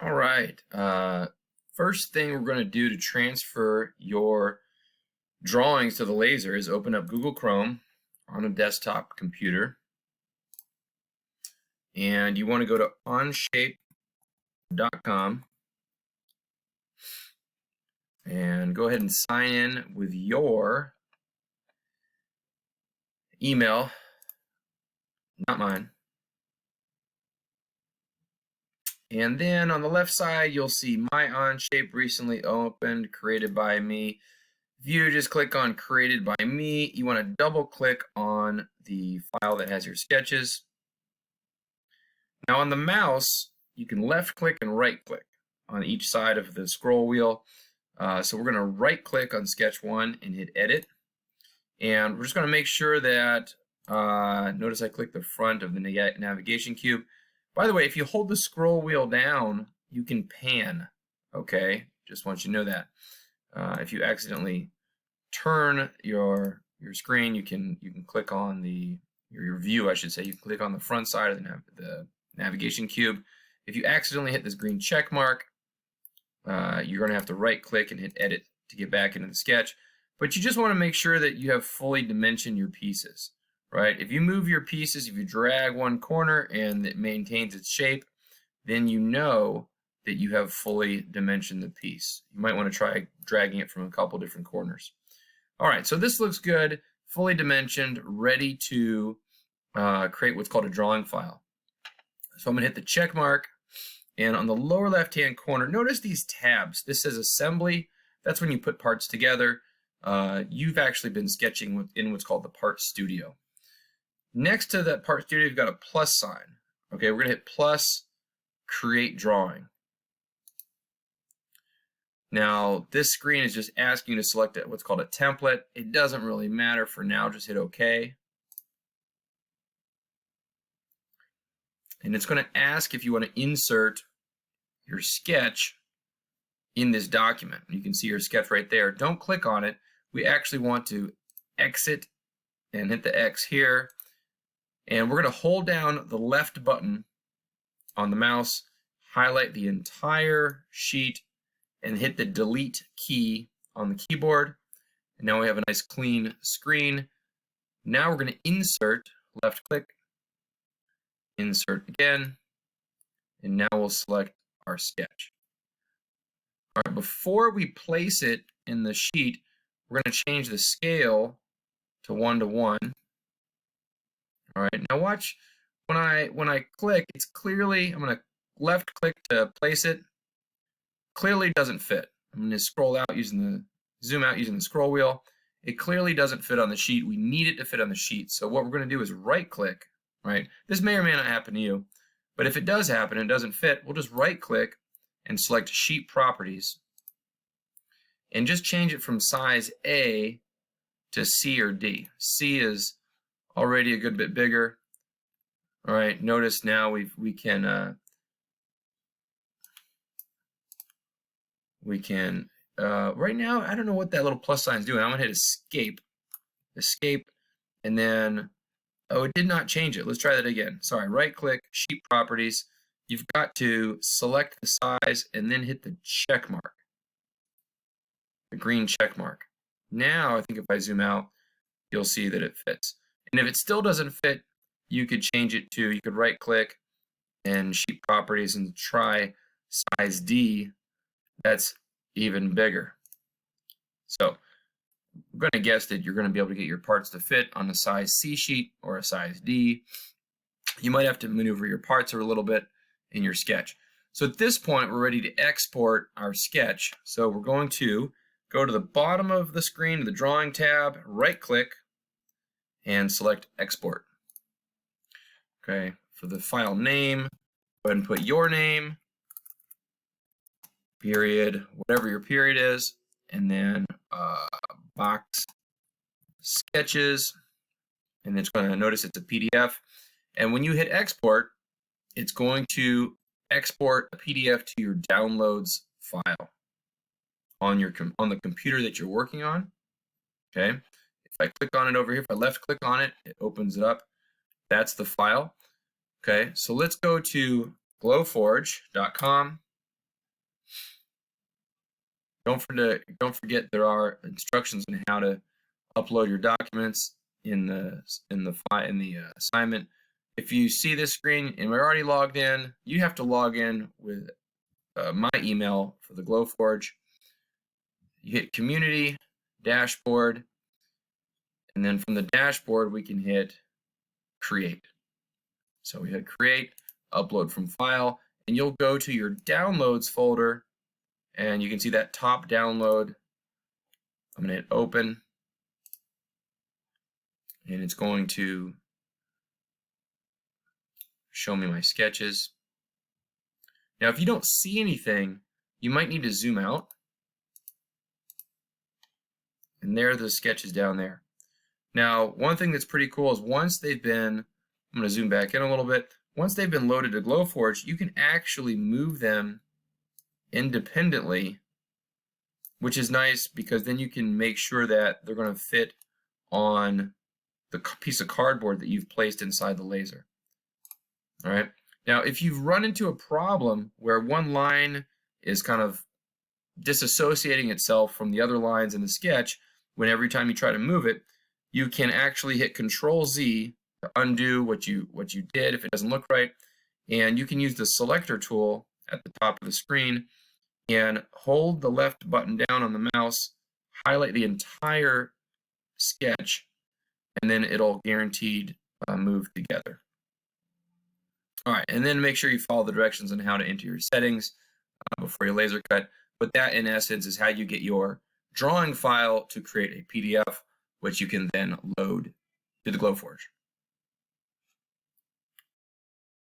All right. First thing we're going to do to transfer your drawings to the laser is open up Google Chrome on a desktop computer. And you want to go to onshape.com and go ahead and sign in with your email, not mine. And then on the left side, you'll see My Onshape recently opened, created by me. If you just click on Created by Me, you want to double click on the file that has your sketches. Now on the mouse, you can left click and right click on each side of the scroll wheel. So we're going to right click on sketch 1 and hit edit. And we're just going to make sure that, notice I clicked the front of the navigation cube. By the way, if you hold the scroll wheel down, you can pan. Okay, just want you to know that. If you accidentally turn your screen, you can click on your view, I should say. You can click on the front side of the navigation cube. If you accidentally hit this green check mark, you're going to have to right click and hit edit to get back into the sketch. But you just want to make sure that you have fully dimensioned your pieces, right? If you move your pieces, if you drag one corner and it maintains its shape, then you know that you have fully dimensioned the piece. You might want to try dragging it from a couple different corners. All right, so this looks good, fully dimensioned, ready to create what's called a drawing file. So I'm going to hit the check mark, and on the lower left-hand corner, notice these tabs. This says assembly. That's when you put parts together. You've actually been sketching in what's called the Part Studio. Next to that Part Studio, you've got a plus sign. Okay, we're going to hit plus, create drawing. Now, this screen is just asking you to select what's called a template. It doesn't really matter for now. Just hit OK. And it's going to ask if you want to insert your sketch in this document. You can see your sketch right there. Don't click on it. We actually want to exit and hit the X here. And we're going to hold down the left button on the mouse, highlight the entire sheet, and hit the delete key on the keyboard. And now we have a nice clean screen. Now we're going to insert, left click, insert again, and now we'll select our sketch. All right, before we place it in the sheet, we're going to change the scale to 1:1. All right, now watch when I click, it's clearly, I'm going to left click to place it. Clearly doesn't fit. I'm going to scroll out zoom out using the scroll wheel. It clearly doesn't fit on the sheet. We need it to fit on the sheet. So what we're going to do is right click, right? This may or may not happen to you, but if it does happen and it doesn't fit, we'll just right click and select sheet properties and just change it from size A to C or D. C is already a good bit bigger. All right, notice now we can right now, I don't know what that little plus sign is doing. I'm gonna hit escape, and then, oh, it did not change it. Let's try that again. Sorry, right click, sheet properties. You've got to select the size and then hit the check mark, the green check mark. Now, I think if I zoom out, you'll see that it fits. And if it still doesn't fit, you could change it to, you could right click and sheet properties and try size D. That's even bigger. So I'm going to guess that you're going to be able to get your parts to fit on a size C sheet or a size D. You might have to maneuver your parts a little bit in your sketch. So at this point, we're ready to export our sketch. So we're going to go to the bottom of the screen, to the drawing tab, right click, and select export. Okay, for the file name, go ahead and put your name, period, whatever your period is, and then box sketches, and it's going to notice it's a PDF. And when you hit export, it's going to export a PDF to your downloads file on the computer that you're working on. Okay, if I click on it over here, if I left click on it, it opens it up. That's the file. Okay, so let's go to glowforge.com Don't forget there are instructions on how to upload your documents in the assignment. If you see this screen and we're already logged in, you have to log in with my email for the Glowforge. You hit Community, Dashboard, and then from the dashboard we can hit Create. So we hit Create, Upload from File, and you'll go to your Downloads folder, and you can see that top download. I'm going to hit Open, and it's going to show me my sketches. Now, if you don't see anything, you might need to zoom out. And there are the sketches down there. Now, one thing that's pretty cool is once they've been, I'm going to zoom back in a little bit, once they've been loaded to Glowforge, you can actually move them independently, which is nice because then you can make sure that they're going to fit on the piece of cardboard that you've placed inside the laser. All right. Now, if you've run into a problem where one line is kind of disassociating itself from the other lines in the sketch, when every time you try to move it, you can actually hit Control-Z to undo what you did if it doesn't look right, and you can use the selector tool at the top of the screen and hold the left button down on the mouse, highlight the entire sketch, and then it'll guaranteed move together. All right, and then make sure you follow the directions on how to enter your settings before your laser cut. But that, in essence, is how you get your drawing file to create a PDF, which you can then load to the Glowforge.